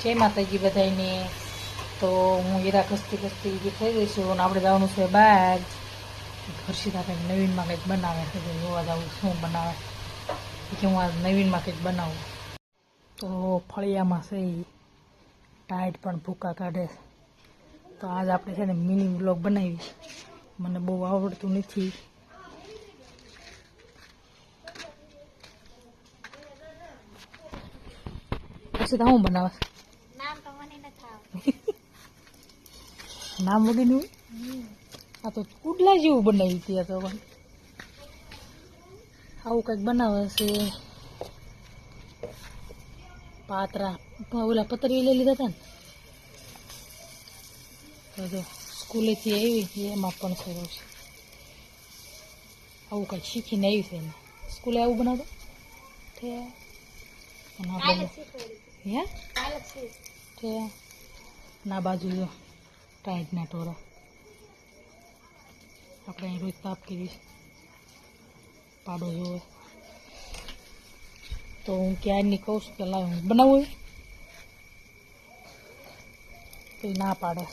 જય માતાજી બધાને. તો હું હીરા ખસતી ખસતી જે થઈ ગઈ છું અને આપણે જવાનું છે બહાર. હર્ષિતા કંઈક નવીનમાં કંઈક બનાવે છે, જોવા જવું શું બનાવે કે હું આ નવીનમાં કંઈક બનાવું. તો ફળિયામાં છે એ ટાઈટ પણ ભૂકા કાઢે. તો આજ આપણે છે ને મિની વ્લોગ બનાવી. મને બહુ આવડતું નથી. પછી તો હું બનાવે નામ વગેરે આ તો કુડલા જેવું બનાવી ત્યાં તો પણ આવું કંઈક બનાવે છે. પાતરા ઓલા પતરી લઈ લીધા હતા ને તો જો સ્કૂલેથી આવી એમાં પણ છે આવું કંઈક શીખીને આવી છે એને સ્કૂલે આવું બનાવતો હે ના બાજુ જો ટાઈટના ટોરા આપણે અહીં રોજ તાપ કરીશ પાડો જોવે તો હું ક્યારની કહું છું કે લાવ હું બનાવું તો એ ના પાડે.